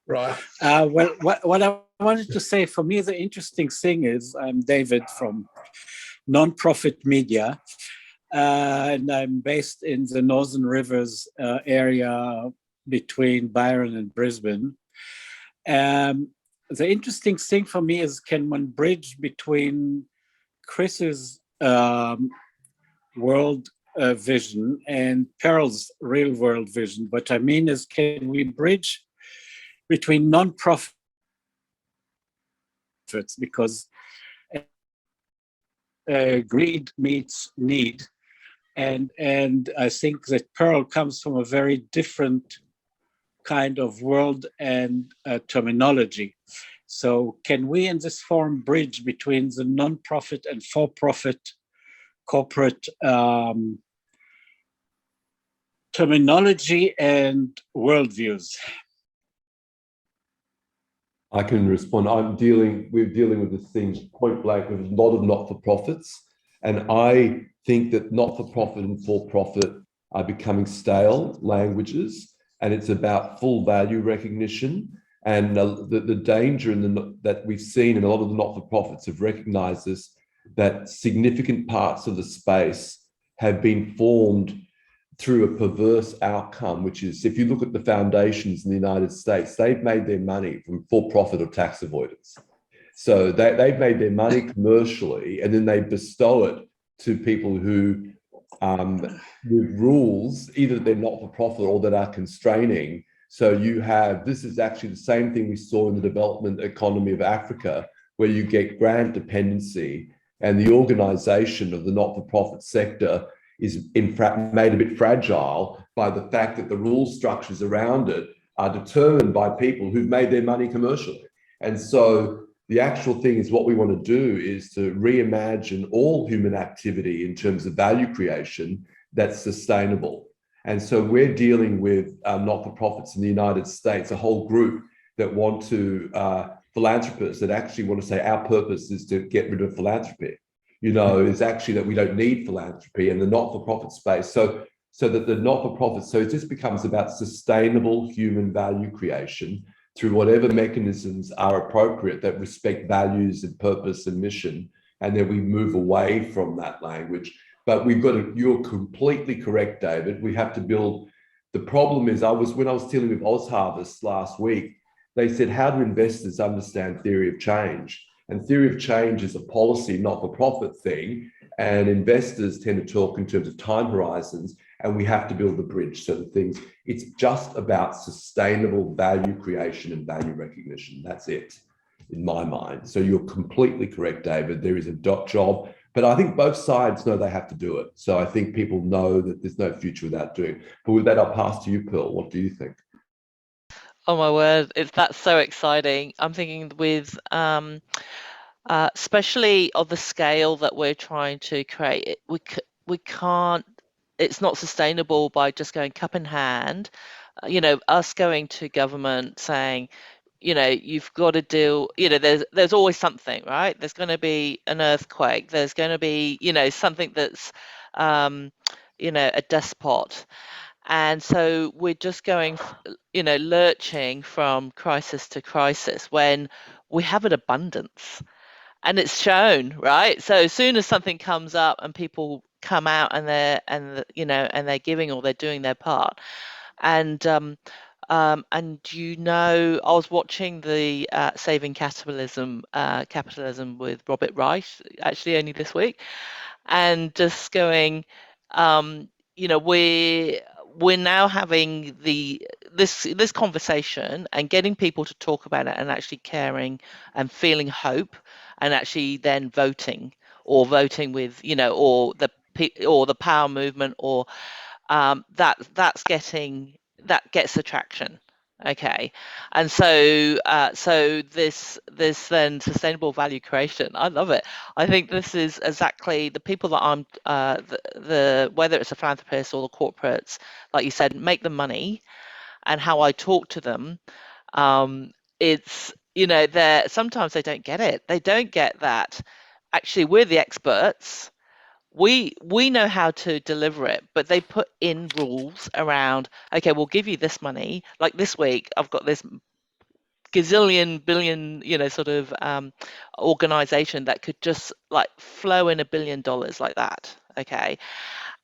Right. Well, what I wanted to say, for me, the interesting thing is I'm David from Nonprofit Media, and I'm based in the Northern Rivers area between Byron and Brisbane. Um, the interesting thing for me is, can one bridge between Chris's world vision and Pearl's real world vision? What I mean is, can we bridge between non-profits, because greed meets need, and I think that Pearl comes from a very different kind of world and terminology. So can we in this forum bridge between the non-profit and for-profit corporate terminology and worldviews? I can respond. We're dealing with this thing point blank with a lot of not-for-profits. And I think that not-for-profit and for-profit are becoming stale languages, and it's about full value recognition. And the danger that we've seen in a lot of the not-for-profits have recognized this, that significant parts of the space have been formed through a perverse outcome, which is, if you look at the foundations in the United States, they've made their money from for-profit or tax avoidance. So they've made their money commercially, and then they bestow it to people who, with rules, either they're not-for-profit or that are constraining. So this is actually the same thing we saw in the development economy of Africa, where you get grant dependency, and the organization of the not-for-profit sector is in fact made a bit fragile by the fact that the rule structures around it are determined by people who've made their money commercially. And so the actual thing is, what we want to do is to reimagine all human activity in terms of value creation that's sustainable. And so we're dealing with not-for-profits in the United States, a whole group that want to, philanthropists that actually want to say our purpose is to get rid of philanthropy. Is actually that we don't need philanthropy and the not-for-profit space. So that the not-for-profit, so it just becomes about sustainable human value creation through whatever mechanisms are appropriate that respect values and purpose and mission. And then we move away from that language. But you're completely correct, David. We have to build. The problem is, when I was dealing with OzHarvest last week, they said, how do investors understand theory of change? And theory of change is a policy, not-for-profit thing. And investors tend to talk in terms of time horizons, and we have to build the bridge. So it's just about sustainable value creation and value recognition. That's it, in my mind. So you're completely correct, David. There is a job, but I think both sides know they have to do it. So I think people know that there's no future without doing it. But with that, I'll pass to you, Pearl. What do you think? Oh my word, that's so exciting. I'm thinking with especially on the scale that we're trying to create, we can't. It's not sustainable by just going cup in hand. Us going to government saying, you've got to deal. There's always something, right? There's going to be an earthquake. There's going to be, something that's, a despot. And so we're just going, lurching from crisis to crisis when we have an abundance. And it's shown, right? So as soon as something comes up and people come out and they're giving or they're doing their part, and I was watching the Saving Capitalism with Robert Wright actually only this week, and just going, we're now having this conversation and getting people to talk about it and actually caring and feeling hope, and actually then voting with, or the power movement, or that gets attraction. Okay. And so this then sustainable value creation, I love it. I think this is exactly the people that I'm the whether it's a philanthropist or the corporates, like you said, make the money, and how I talk to them, it's, they're sometimes they don't get it. They don't get that actually we're the experts. We know how to deliver it, but they put in rules around, okay, we'll give you this money. Like this week, I've got this gazillion billion, sort of organization that could just like flow in $1 billion like that. Okay.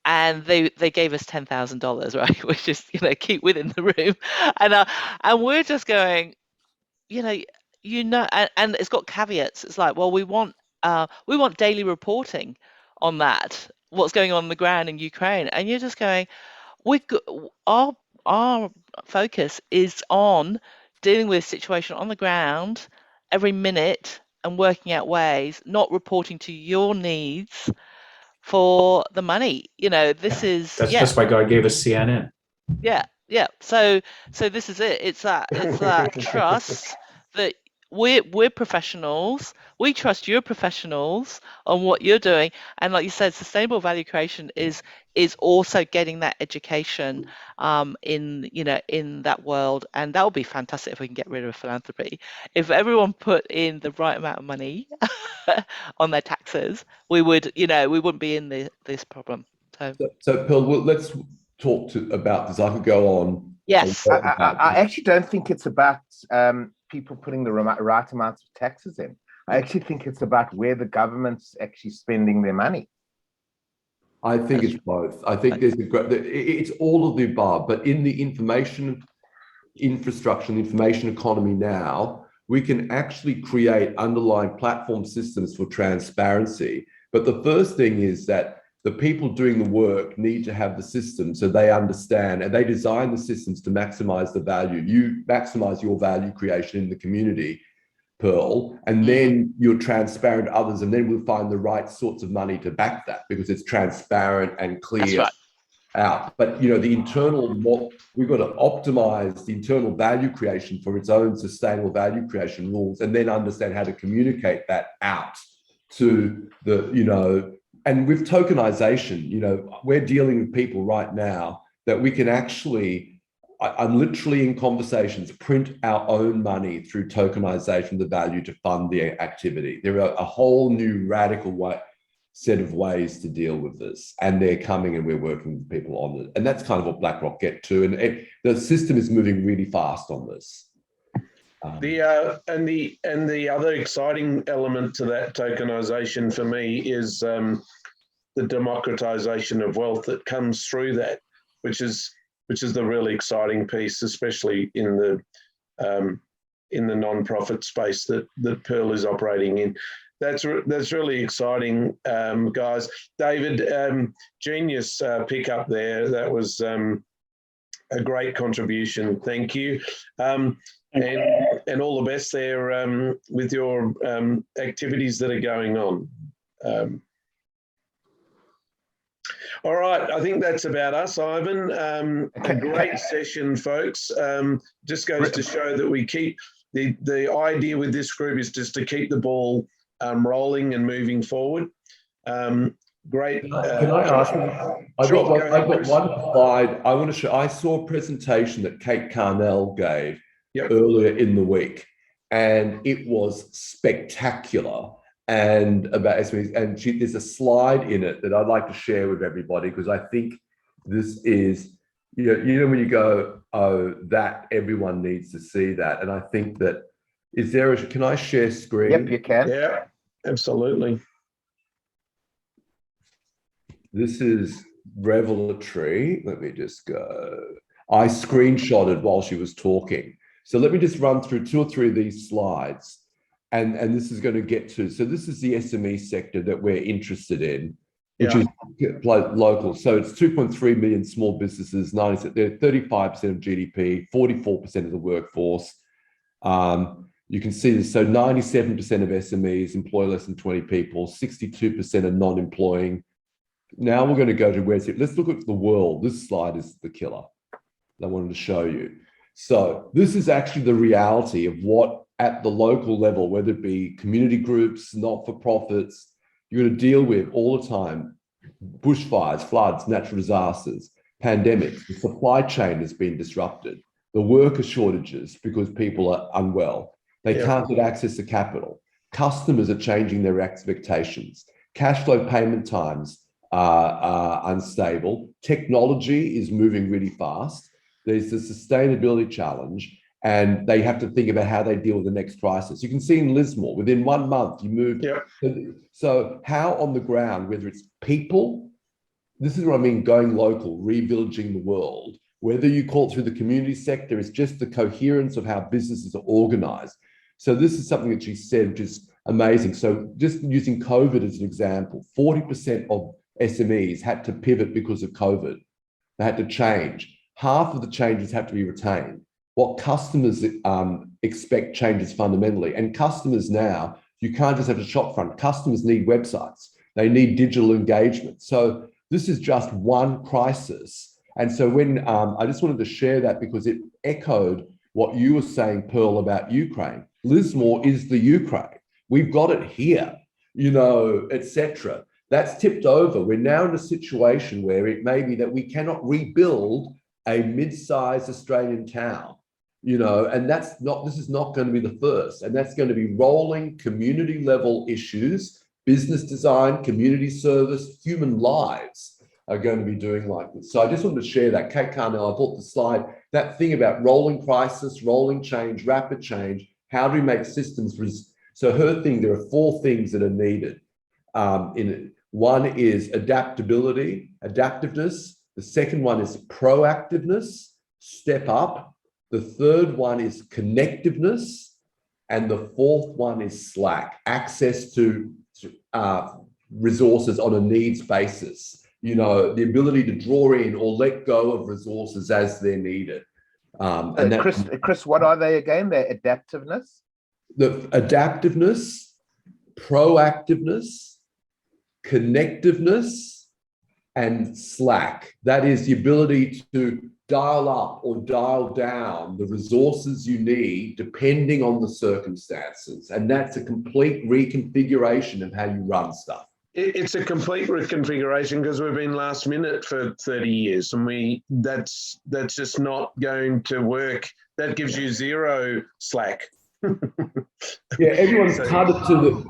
And they gave us $10,000, right? Which is, keep within the room. And we're just going, you know, and it's got caveats. It's like, well, we want daily reporting on that, what's going on the ground in Ukraine. And you're just going, our focus is on dealing with the situation on the ground every minute and working out ways, not reporting to your needs for the money. That's why God gave us CNN. Yeah. So this is it. It's that trust that we're professionals. We trust you're professionals on what you're doing. And like you said, sustainable value creation is also getting that education in that world. And that would be fantastic if we can get rid of philanthropy. If everyone put in the right amount of money on their taxes, we wouldn't be in this problem. So Pearl, let's talk about this. I could go on. Yes. I actually don't think it's about people putting the right amounts of taxes in. I actually think it's about where the government's actually spending their money. I think it's both. I think it's all of the above, but in the information infrastructure and information economy now, we can actually create underlying platform systems for transparency. But the first thing is that the people doing the work need to have the system so they understand, and they design the systems to maximize the value. You maximize your value creation in the community, Pearl, and then you're transparent to others, and then we'll find the right sorts of money to back that because it's transparent and clear out. But the internal, we've got to optimize the internal value creation for its own sustainable value creation rules, and then understand how to communicate that out to the, and with tokenization, we're dealing with people right now that we can actually, I'm literally in conversations, print our own money through tokenization of the value to fund the activity. There are a whole new radical set of ways to deal with this, and they're coming, and we're working with people on it. And that's kind of what BlackRock get to. And the system is moving really fast on this. The other exciting element to that tokenization for me is the democratization of wealth that comes through that, which is the really exciting piece, especially in the non-profit space that Pearl is operating in. That's really exciting, guys. David, genius pick up there. That was a great contribution. Thank you. And all the best there with your activities that are going on. All right, I think that's about us, Ivan. A great session, folks. Just goes to show that we keep the idea with this group is just to keep the ball rolling and moving forward. Great. Can I ask you? I've got one slide. I want to show. I saw a presentation that Kate Carnell gave earlier in the week, and it was spectacular. And about SMEs, and there's a slide in it that I'd like to share with everybody because I think this is, when you go, oh, that everyone needs to see that. And I think that can I share screen? Yep, you can. Yeah, absolutely. This is revelatory. Let me just go. I screenshotted while she was talking. So let me just run through 2 or 3 of these slides. And this is going to get to, so this is the SME sector that we're interested in, which is local. So it's 2.3 million small businesses, they're 35% of GDP, 44% of the workforce. You can see this. So 97% of SMEs employ less than 20 people, 62% are non-employing. Now we're going to go to let's look at the world. This slide is the killer that I wanted to show you. So this is actually the reality of what at the local level, whether it be community groups, not-for-profits, you're going to deal with all the time. Bushfires, floods, natural disasters, pandemics. The supply chain has been disrupted. The worker shortages because people are unwell. They can't get access to capital. Customers are changing their expectations. Cash flow payment times are unstable. Technology is moving really fast. There's the sustainability challenge. and they have to think about how they deal with the next crisis. You can see in Lismore, within 1 month, you moved. Yep. So how on the ground, whether it's people, this is what I mean, going local, revillaging the world, whether you call it through the community sector, it's just the coherence of how businesses are organized. So this is something that she said, which is amazing. So just using COVID as an example, 40% of SMEs had to pivot because of COVID. They had to change. Half of the changes have to be retained. What customers expect changes fundamentally. And customers now, you can't just have a shop front. Customers need websites. They need digital engagement. So this is just one crisis. And so when I just wanted to share that because it echoed what you were saying, Pearl, about Ukraine. Lismore is the Ukraine. We've got it here, you know, etc. That's tipped over. We're now in a situation where it may be that we cannot rebuild a mid-sized Australian town, you know, and this is not going to be the first. And that's going to be rolling community level issues, business design, community service, human lives are going to be doing like this. So I just wanted to share that. Kate Carnell, I brought the slide, that thing about rolling crisis, rolling change, rapid change. How do we make systems? So her thing, there are 4 things that are needed in it. One is adaptability, adaptiveness. The second one is proactiveness, step up. The third one is connectiveness. And the fourth one is Slack, access to resources on a needs basis. You know, the ability to draw in or let go of resources as they're needed. And Chris, what are they again? They're adaptiveness? The adaptiveness, proactiveness, connectiveness, and Slack. That is the ability to dial up or dial down the resources you need depending on the circumstances. And that's a complete reconfiguration of how you run stuff. It's a complete reconfiguration because we've been last minute for 30 years and that's just not going to work. That gives you zero slack. Yeah, everyone's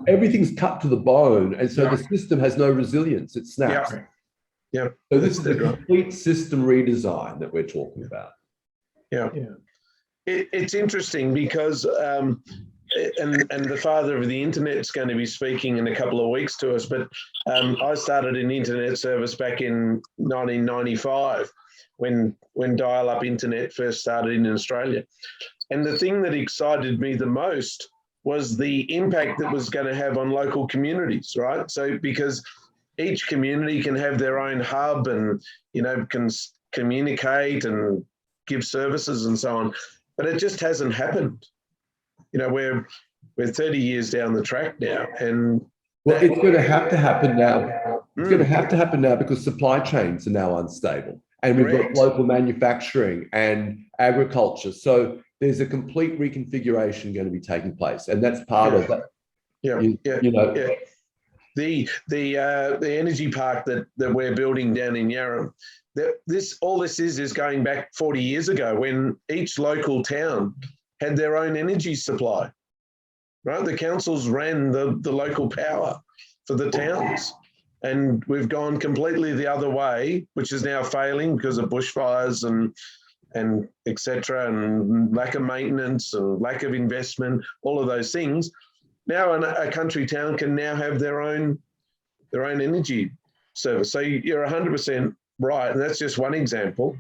everything's cut to the bone, and so the system has no resilience. It snaps. Yeah. So this is a complete system redesign that we're talking about. Yeah. It's interesting because and the father of the internet is going to be speaking in a couple of weeks to us, but I started an internet service back in 1995 when dial-up internet first started in Australia. And the thing that excited me the most was the impact that was going to have on local communities, right? So because each community can have their own hub and, you know, can communicate and give services and so on, but it just hasn't happened. You know, we're 30 years down the track now, and well, it's going to have to happen now. It's going to have to happen now because supply chains are now unstable, and we've got local manufacturing and agriculture. So there's a complete reconfiguration going to be taking place, and that's part of that. The energy park that we're building down in Yarram, all this is going back 40 years ago when each local town had their own energy supply, right? The councils ran the local power for the towns, and we've gone completely the other way, which is now failing because of bushfires and et cetera, and lack of maintenance and lack of investment, all of those things. Now a country town can now have their own energy service. So you're 100% right, and that's just one example.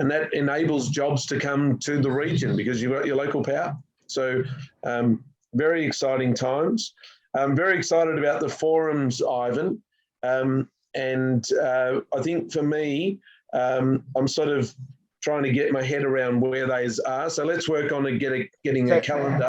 And that enables jobs to come to the region because you've got your local power. So very exciting times. I'm very excited about the forums, Ivan. And I think for me, I'm sort of trying to get my head around where those are. So let's work on getting a calendar.